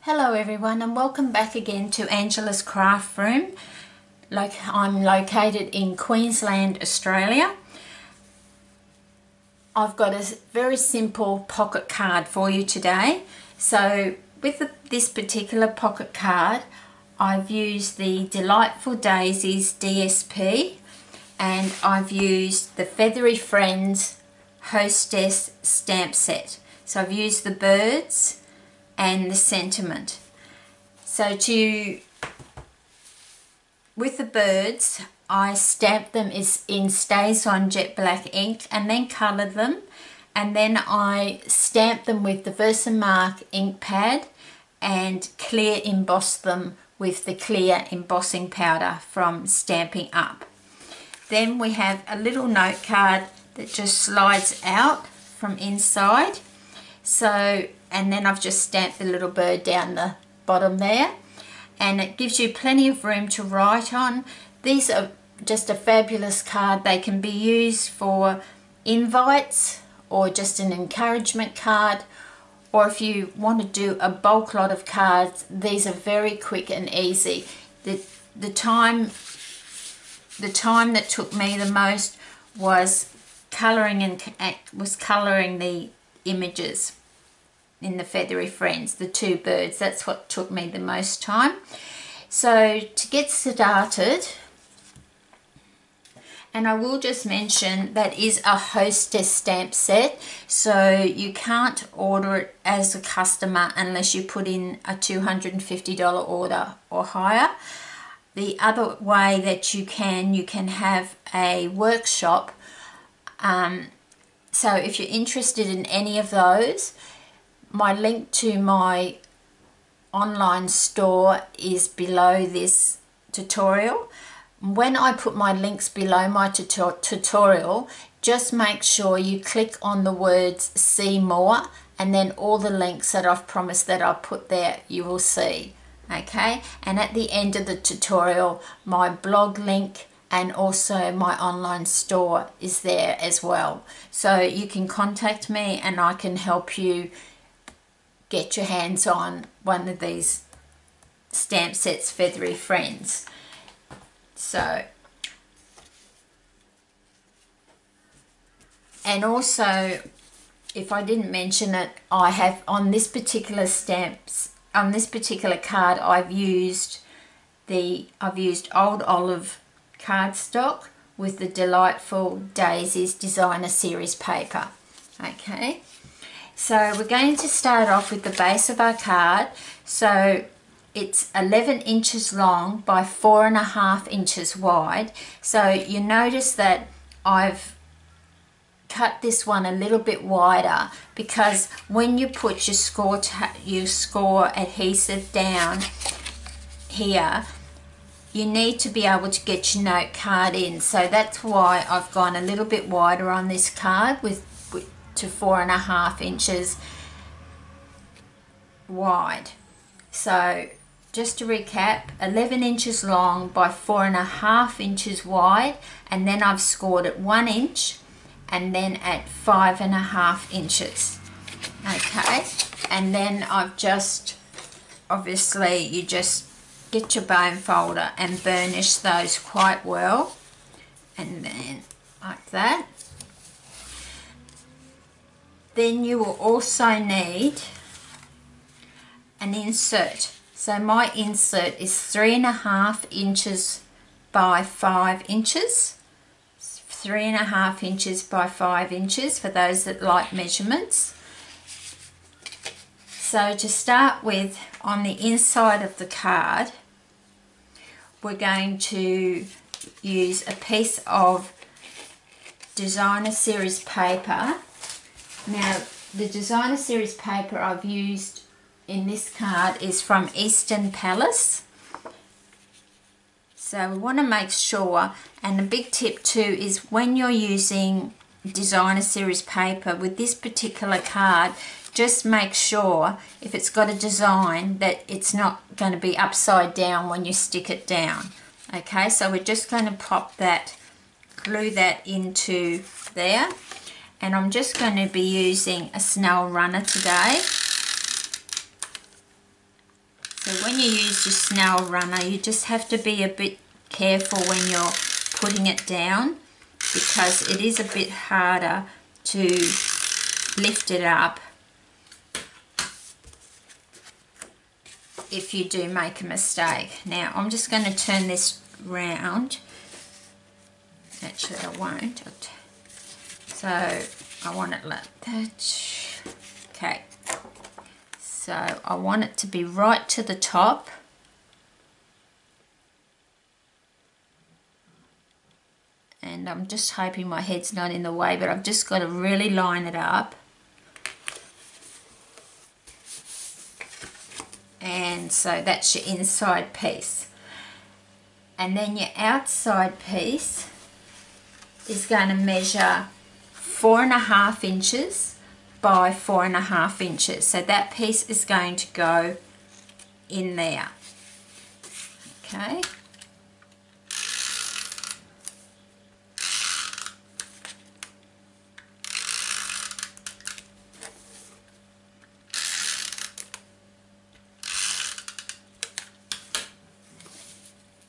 Hello everyone and welcome back again to Angela's Craft Room. I'm located in Queensland, Australia. I've got a very simple pocket card for you today. So with this particular pocket card, I've used the Delightful Daisies DSP and I've used the Feathery Friends Hostess stamp set. So I've used the birds and the sentiment. So with the birds, I stamped them in StazOn jet black ink and then coloured them, and then I stamped them with the Versamark ink pad and clear embossed them with the clear embossing powder from Stampin' Up. Then we have a little note card that just slides out from inside. And then I've just stamped the little bird down the bottom there, and it gives you plenty of room to write on. These are just a fabulous card. They can be used for invites or just an encouragement card, or if you want to do a bulk lot of cards, these are very quick and easy. The time that took me the most was colouring the images in the Feathery Friends, the two birds. That's what took me the most time. So to get started, and I will just mention that is a hostess stamp set, so you can't order it as a customer unless you put in a $250 order or higher. The other way that you can have a workshop. So if you're interested in any of those, my link to my online store is below this tutorial. When I put my links below my tutorial, just make sure you click on the words "see more," and then all the links that I've promised that I'll put there you will see. Okay, and at the end of the tutorial, my blog link and also my online store is there as well. So you can contact me and I can help you get your hands on one of these stamp sets, Feathery Friends. So, and also, if I didn't mention it, I have on this particular card, I've used Old Olive cardstock with the Delightful Daisies Designer Series paper. Okay. So we're going to start off with the base of our card. So it's 11 inches long by 4.5 inches wide. So you notice that I've cut this one a little bit wider because when you put your score adhesive down here, you need to be able to get your note card in. So that's why I've gone a little bit wider on this card to 4.5 inches wide. So just to recap, 11 inches long by 4.5 inches wide, and then I've scored at 1 inch and then at 5.5 inches. Okay, and then I've just, obviously you just get your bone folder and burnish those quite well, and then like that. Then you will also need an insert. So my insert is 3.5 inches by 5 inches. 3.5 inches by 5 inches for those that like measurements. So to start with, on the inside of the card, we're going to use a piece of Designer Series paper. Now, the Designer Series paper I've used in this card is from Eastern Palace. So we want to make sure, and a big tip too is when you're using Designer Series paper with this particular card, just make sure if it's got a design that it's not going to be upside down when you stick it down. Okay, so we're just going to pop that, glue that into there. And I'm just going to be using a Snell runner today. So when you use your snail runner, you just have to be a bit careful when you're putting it down, because it is a bit harder to lift it up if you do make a mistake. Now I'm just going to turn this round. Actually I won't. So I want it like that. Okay. So I want it to be right to the top. And I'm just hoping my head's not in the way, but I've just got to really line it up. And so that's your inside piece. And then your outside piece is going to measure 4.5 inches by 4.5 inches. So that piece is going to go in there. Okay.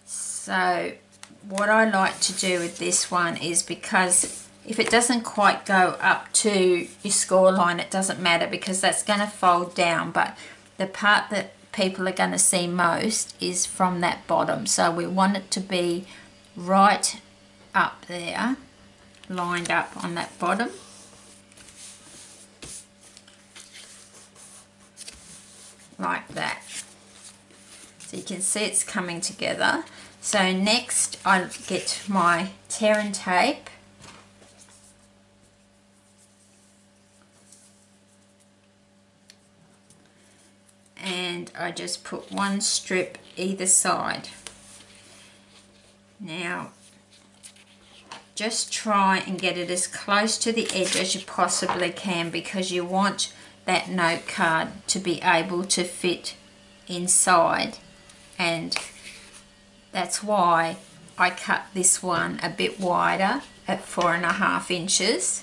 So what I like to do with this one is, because if it doesn't quite go up to your score line, it doesn't matter, because that's going to fold down, but the part that people are going to see most is from that bottom. So we want it to be right up there, lined up on that bottom. Like that. So you can see it's coming together. So next I get my tear and tape, and I just put one strip either side. Now just try and get it as close to the edge as you possibly can, because you want that note card to be able to fit inside, and that's why I cut this one a bit wider at 4.5 inches.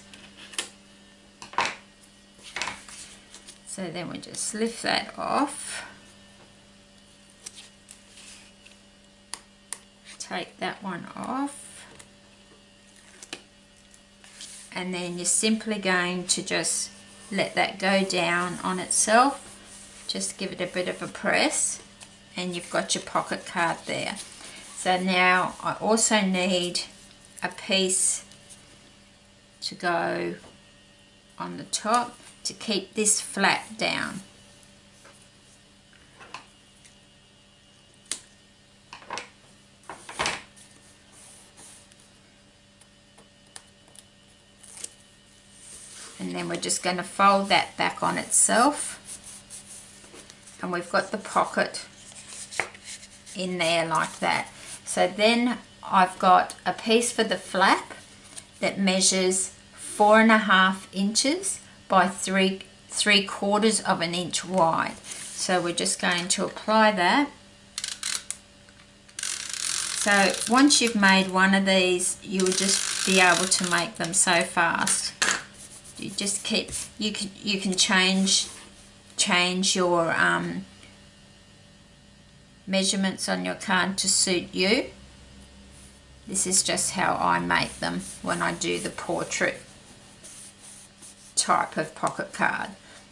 So then we just lift that off. Take that one off. And then you're simply going to just let that go down on itself. Just give it a bit of a press, and you've got your pocket card there. So now I also need a piece to go on the top to keep this flat down. And then we're just going to fold that back on itself, and we've got the pocket in there like that. So then I've got a piece for the flap that measures 4.5 inches by 3/4 of an inch wide. So we're just going to apply that. So once you've made one of these, you'll just be able to make them so fast. You just keep, you can change your measurements on your card to suit you. This is just how I make them when I do the portrait type of pocket card.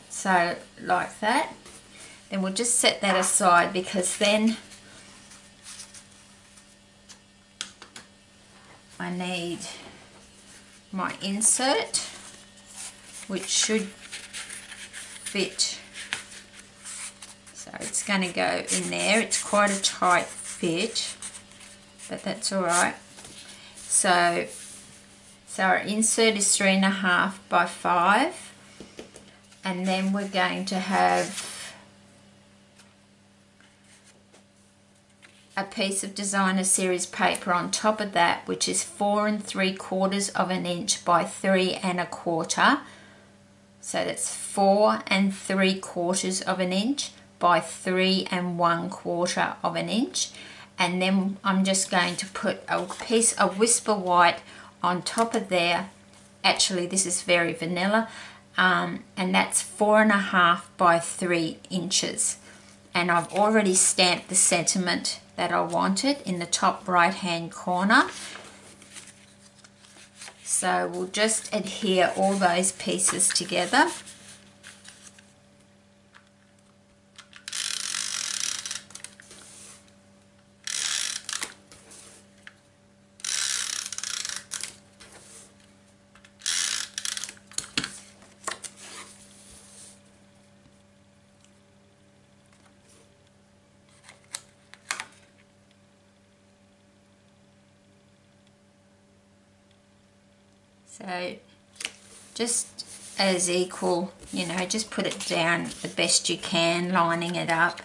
So like that. Then we'll just set that aside, because then I need my insert, which should fit. So it's going to go in there. It's quite a tight fit, but that's all right. So our insert is 3.5 by 5, and then we're going to have a piece of designer series paper on top of that, which is 4 3/4 of an inch by 3 1/4. So that's 4 3/4 of an inch by 3 1/4 of an inch. And then I'm just going to put a piece of Whisper White on top of there. Actually, this is very vanilla, and that's 4.5 by 3 inches. and I've already stamped the sentiment that I wanted in the top right hand corner. So we'll just adhere all those pieces together. So just as equal, you know, just put it down the best you can, lining it up.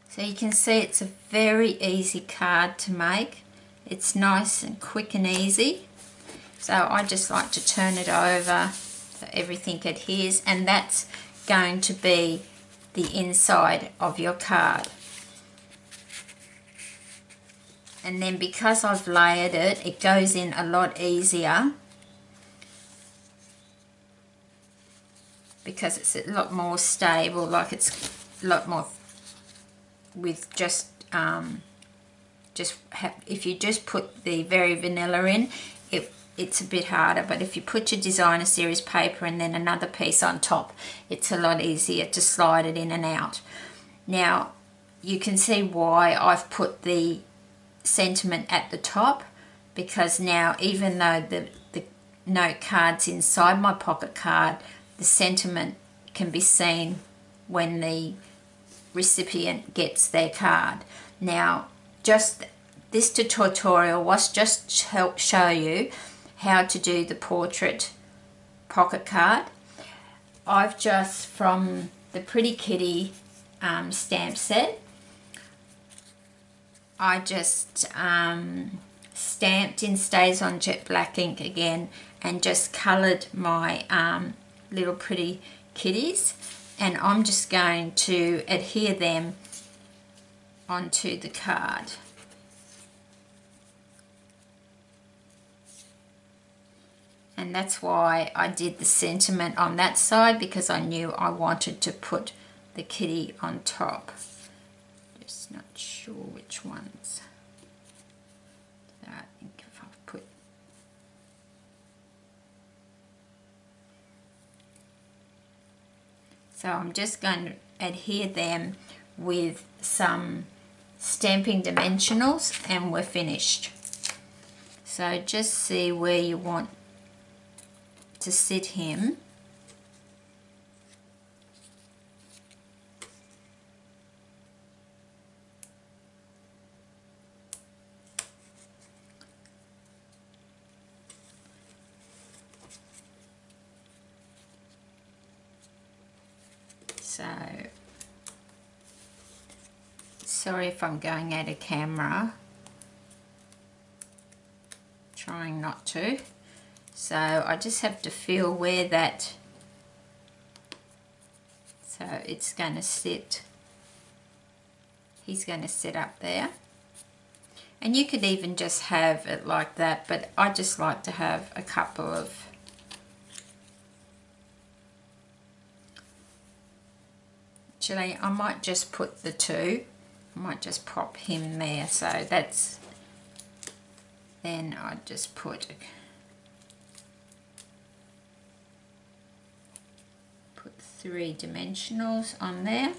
So you can see it's a very easy card to make. It's nice and quick and easy. So I just like to turn it over so everything adheres, and that's going to be the inside of your card. And then because I've layered it, it goes in a lot easier because it's a lot more stable, like it's a lot more with just if you just put the very vanilla in, it's a bit harder, but if you put your designer series paper and then another piece on top, it's a lot easier to slide it in and out. Now you can see why I've put the sentiment at the top, because now even though the note card's inside my pocket card, the sentiment can be seen when the recipient gets their card. Now just this tutorial was just to help show you how to do the portrait pocket card. I've just, from the Pretty Kitty stamp set, I just stamped in Stays On Jet Black ink again and just coloured my little pretty kitties, and I'm just going to adhere them onto the card. And that's why I did the sentiment on that side, because I knew I wanted to put the kitty on top. Just not sure which ones. So I think if I put... So I'm just going to adhere them with some stamping dimensionals and we're finished. So just see where you want to sit him. So sorry if I'm going out of camera, trying not to. So I just have to feel where that, so it's going to sit, he's going to sit up there. And you could even just have it like that, but I just like to have a couple of, actually I might just put the two, I might just pop him there, so that's, then I just put 3 dimensionals on there.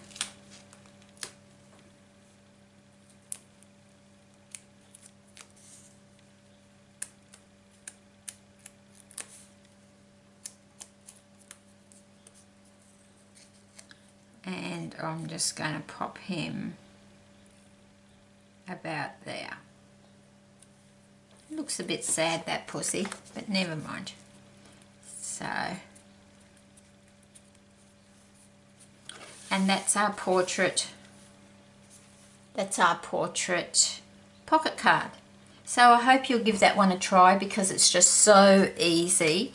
And I'm just going to pop him about there. Looks a bit sad, that pussy, but never mind. So, and that's our portrait. That's our portrait pocket card. So I hope you'll give that one a try because it's just so easy.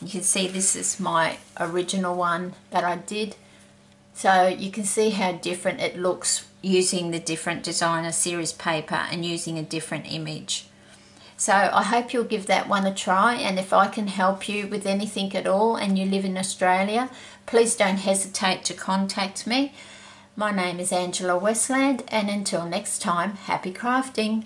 You can see this is my original one that I did. So you can see how different it looks using the different designer series paper and using a different image. So I hope you'll give that one a try, and if I can help you with anything at all and you live in Australia, please don't hesitate to contact me. My name is Angela Westland, and until next time, happy crafting!